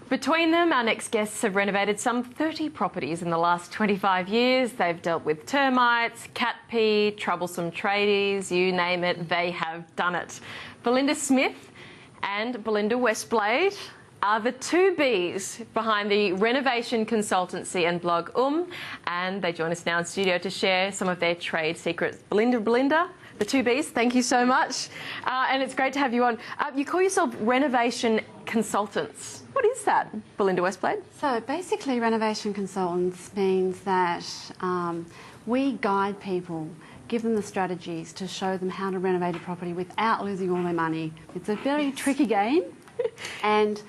Between them, our next guests have renovated some 30 properties in the last 25 years. They've dealt with termites, cat pee, troublesome tradies, you name it, they have done it. Belinda Smith and Belinda Westblade are the two Bs behind the Renovation consultancy and blog and they join us now in studio to share some of their trade secrets. Belinda, the two Bs, thank you so much. And it's great to have you on. You call yourself Renovation consultants. What is that, Belinda Westblade? So basically, renovation consultants means that we guide people, give them the strategies to show them how to renovate a property without losing all their money. It's a very tricky game, and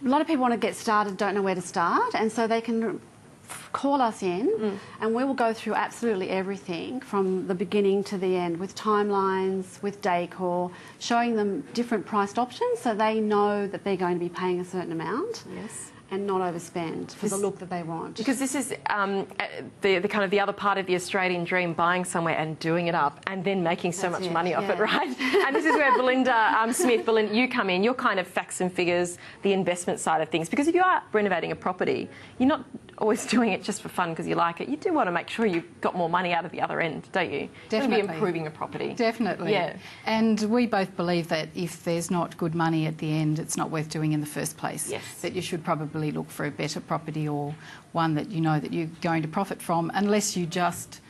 a lot of people want to get started, don't know where to start, and so they can call us in and we will go through absolutely everything from the beginning to the end with timelines, with decor, showing them different priced options so they know that they're going to be paying a certain amount. Yes. And not overspend for the look that they want. Because this is the kind of the other part of the Australian dream, buying somewhere and doing it up and then making so much money off it, right? And this is where Belinda Smith, Belinda, you come in. You're kind of facts and figures, the investment side of things. Because if you are renovating a property, you're not always doing it just for fun because you like it. You do want to make sure you've got more money out of the other end, don't you? Definitely. You want to be improving a property. Definitely. Yeah. And we both believe that if there's not good money at the end, it's not worth doing in the first place. Yes. That you should probably look for a better property or one that you know that you're going to profit from, unless you just,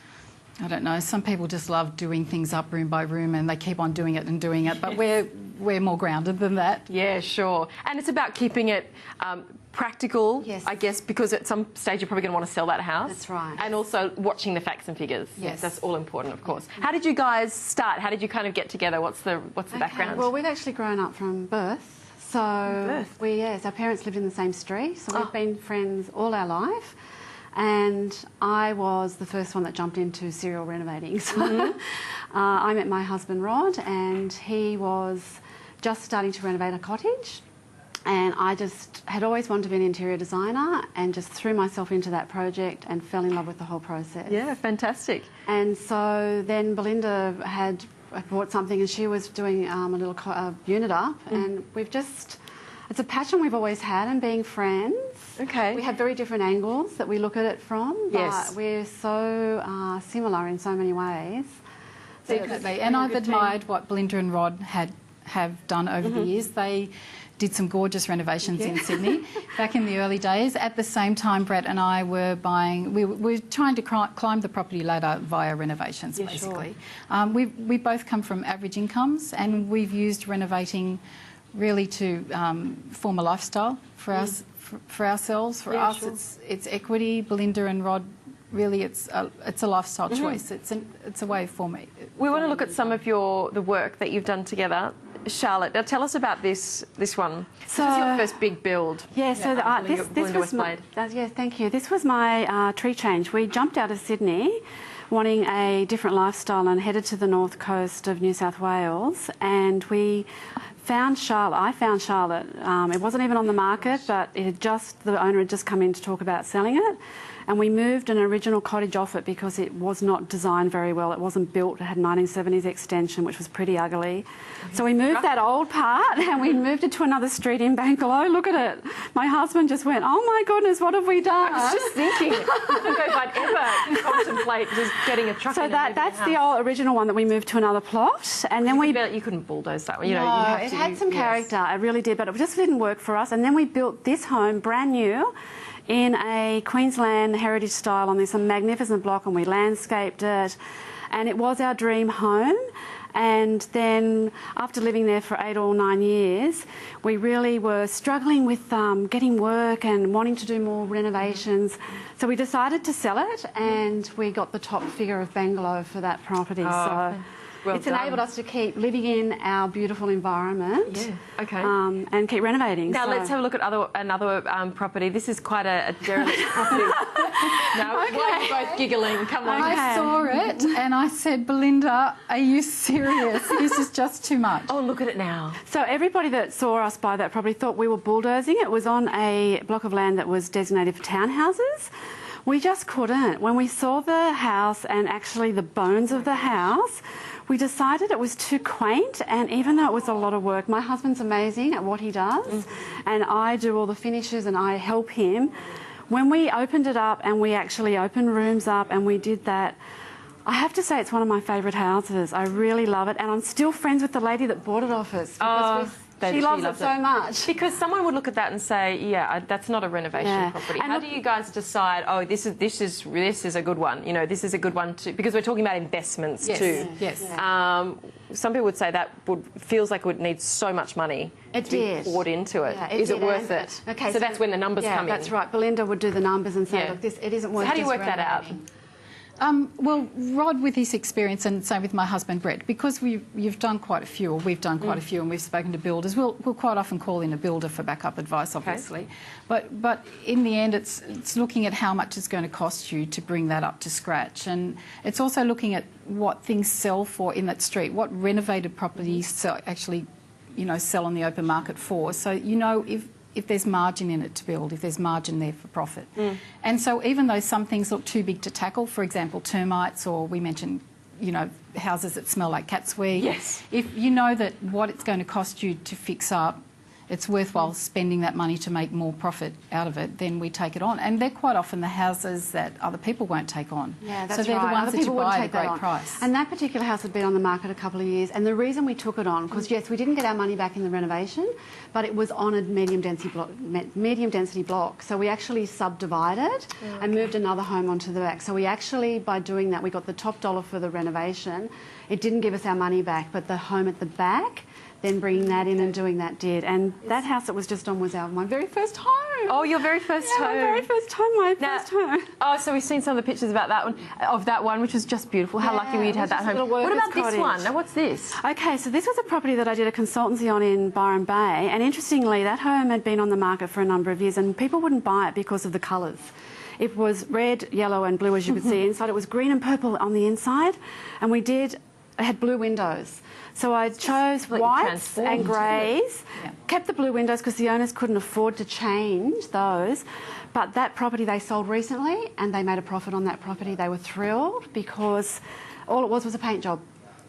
I don't know, some people just love doing things up room by room and they keep on doing it and doing it, but we're more grounded than that. Yeah, sure. And it's about keeping it practical, I guess, because at some stage you're probably going to want to sell that house. That's right. And also watching the facts and figures. Yes. That's all important, of course. How did you guys start? How did you kind of get together? What's the background? Well, we've actually grown up from birth. So our parents lived in the same street, so we've been friends all our life. And I was the first one that jumped into serial renovating. So I met my husband Rod, and he was just starting to renovate a cottage. And I just had always wanted to be an interior designer and just threw myself into that project and fell in love with the whole process. Yeah, fantastic. And so then Belinda had bought something and she was doing a little unit up, and we've just, it's a passion we've always had, and being friends. Okay. We have very different angles that we look at it from, but we're so similar in so many ways. Definitely. And I've admired what Belinda and Rod have done over the years. They did some gorgeous renovations in Sydney back in the early days. At the same time, Brett and I were we were trying to climb the property ladder via renovations, basically. Sure. We both come from average incomes, and we've used renovating really to form a lifestyle for us, for ourselves. For us, it's equity. Belinda and Rod, really, it's a lifestyle choice. It's a way for me. We want to look at some of the work that you've done together. Charlotte, now tell us about this one. So, this is your first big build. Yeah, so this was my, thank you. This was my tree change. We jumped out of Sydney wanting a different lifestyle and headed to the north coast of New South Wales, and we found Charlotte. I found Charlotte. It wasn't even on the market, but the owner had just come in to talk about selling it. And we moved an original cottage off it because it was not designed very well. It wasn't built. It had 1970s extension, which was pretty ugly. So we moved that old part and we moved it to another street in Bangalow. Look at it. My husband just went, oh my goodness, what have we done? I was just thinking, I don't know if I'd ever contemplate just getting a truck in. So that's the old original one that we moved to another plot. And then you couldn't bulldoze that one. You know, no, it had some character. It really did, but it just didn't work for us. And then we built this home brand new in a Queensland heritage style on this magnificent block, and we landscaped it, and it was our dream home. And then after living there for 8 or 9 years, we really were struggling with getting work and wanting to do more renovations. So we decided to sell it, and we got the top figure of Bangalow for that property. It's enabled us to keep living in our beautiful environment, and keep renovating. Now let's have a look at another property. This is quite a derelict property. Now, why are you both giggling? Come on. I saw it and I said, Belinda, are you serious? This is just too much. Oh, look at it now. So everybody that saw us buy that property thought we were bulldozing. It was on a block of land that was designated for townhouses. We just couldn't. When we saw the house and actually the bones of the house, we decided it was too quaint, and even though it was a lot of work, my husband's amazing at what he does, and I do all the finishes and I help him. When we opened it up and we actually opened rooms up and we did that, I have to say it's one of my favourite houses. I really love it, and I'm still friends with the lady that bought it off us. She loves it so much. Because someone would look at that and say, yeah, that's not a renovation property. And how do you guys decide, oh, this is a good one, you know, this is a good one too? Because we're talking about investments too. Yes. Some people would say that feels like it would need so much money to be poured into it. Is it worth it? Okay, so that's when the numbers come in. That's right. Belinda would do the numbers and say, look, it isn't worth it. So how do you work that out? Well, Rod, with his experience, and same with my husband Brett, because you've done quite a few, or we've done quite a few, and we've spoken to builders. We'll quite often call in a builder for backup advice, obviously. Okay. But in the end, it's looking at how much it's going to cost you to bring that up to scratch, and it's also looking at what things sell for in that street, what renovated properties sell on the open market for. So you know if there's margin in it to build, if there's margin there for profit. And so even though some things look too big to tackle, for example, termites, or we mentioned, you know, houses that smell like cat's wee. Yes. If you know that what it's going to cost you to fix up, it's worthwhile spending that money to make more profit out of it, then we take it on. And they're quite often the houses that other people won't take on. Yeah, that's so they're right. the ones Other that you people wouldn't buy at a take that great on. price. And that particular house had been on the market a couple of years, and the reason we took it on, because yes, we didn't get our money back in the renovation, but it was on a medium density block. So we actually subdivided and moved another home onto the back. So we actually, by doing that, we got the top dollar for the renovation. It didn't give us our money back, but the home at the back, then bringing that in and doing that did. And that house that was just on was my very first home. Oh, your very first home. My very first home, first home. Oh, so we've seen some of the pictures about that one, which was just beautiful. How lucky we'd had that home. What about this one? Now, what's this? Okay, so this was a property that I did a consultancy on in Byron Bay, and interestingly, that home had been on the market for a number of years, and people wouldn't buy it because of the colours. It was red, yellow and blue, as you could see inside. It was green and purple on the inside, and it had blue windows. So I chose whites and greys, kept the blue windows because the owners couldn't afford to change those. But that property they sold recently, and they made a profit on that property. They were thrilled because all it was a paint job.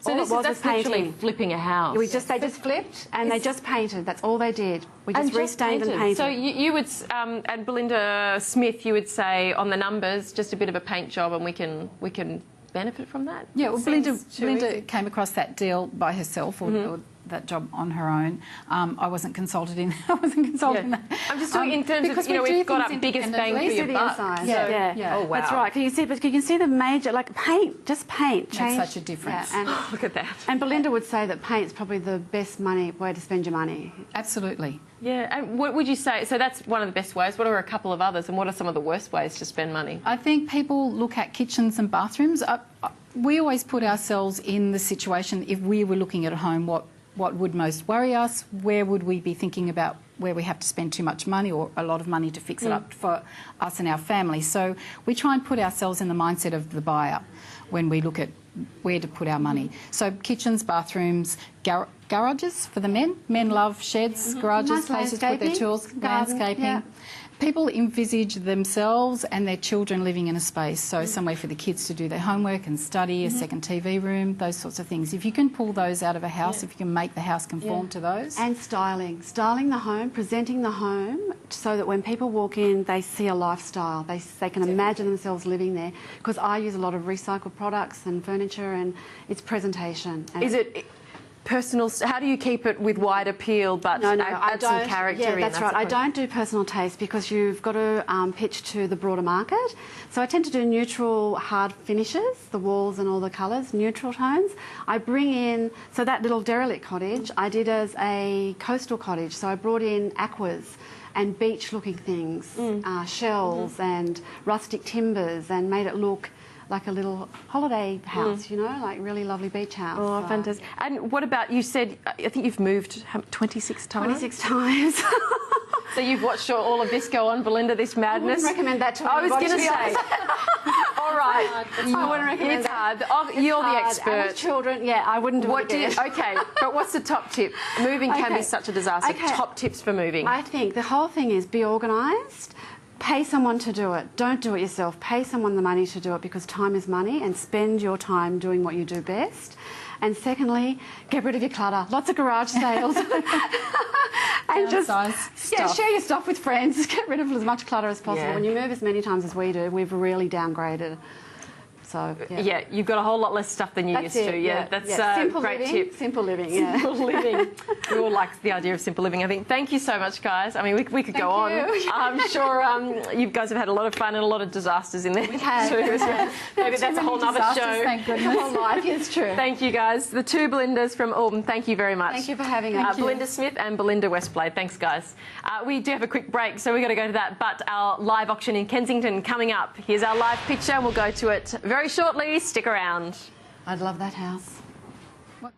So that's literally flipping a house. They just flipped and they just painted. That's all they did. We just restained and painted. So you would, and Belinda Smith, you would say on the numbers, just a bit of a paint job, and we can benefit from that? Yeah, well, Belinda came across that deal by herself, or that job on her own. I wasn't consulted in. That. I'm just talking in terms of, you know, we've got our biggest bang for your buck. Yeah. Oh, wow. That's right. You can see the major, like paint, just paint. Makes such a difference. Yeah, and look at that. And Belinda would say that paint's probably the best way to spend your money. Absolutely. Yeah, and what would you say? So that's one of the best ways. What are a couple of others, and what are some of the worst ways to spend money? I think people look at kitchens and bathrooms. We always put ourselves in the situation, if we were looking at a home, what would most worry us? Where would we be thinking about where we have to spend too much money or a lot of money to fix it up for us and our family? So we try and put ourselves in the mindset of the buyer when we look at where to put our money. So kitchens, bathrooms, garages for the men. Men love sheds, garages, places to put their tools, landscaping. Yeah. People envisage themselves and their children living in a space, so somewhere for the kids to do their homework and study, a second TV room, those sorts of things. If you can pull those out of a house, if you can make the house conform to those. And styling the home, presenting the home so that when people walk in, they see a lifestyle. They can imagine themselves living there, because I use a lot of recycled products and furniture, and it's presentation. And is it personal? How do you keep it with wide appeal but add some character in? Yeah, that's right. I don't do personal taste because you've got to pitch to the broader market. So I tend to do neutral hard finishes, the walls and all the colours, neutral tones. I bring in, so that little derelict cottage I did as a coastal cottage. So I brought in aquas and beach-looking things, shells and rustic timbers, and made it look like a little holiday house, you know, like really lovely beach house. Oh, fantastic. And what about, you said, I think you've moved 26 times? 26 times. So you've watched all of this go on, Belinda, this madness? I wouldn't recommend that to I was going to say. All right. I wouldn't recommend that. It's hard. You're the expert. And with children, I wouldn't do it again. Okay, but what's the top tip? Moving can be such a disaster. Top tips for moving. I think the whole thing is be organised. Pay someone to do it. Don't do it yourself. Pay someone the money to do it, because time is money, and spend your time doing what you do best. And secondly, get rid of your clutter. Lots of garage sales. And just share your stuff with friends. Get rid of as much clutter as possible. Yeah. When you move as many times as we do, we've really downgraded. So, yeah, you've got a whole lot less stuff than you used to. Yeah, that's a great tip. Simple living, Simple living. We all like the idea of simple living, I think. Thank you so much, guys. I mean, we could go on. I'm sure you guys have had a lot of fun and a lot of disasters in there. We have. Maybe that's a whole other show. Thank goodness. Whole life, it's true. Thank you, guys. The two Belindas from Auburn, thank you very much. Thank you for having us. Belinda Smith and Belinda Westblade. Thanks, guys. We do have a quick break, so we've got to go to that. But our live auction in Kensington coming up. Here's our live picture, and we'll go to it very shortly. Stick around. I'd love that house. What?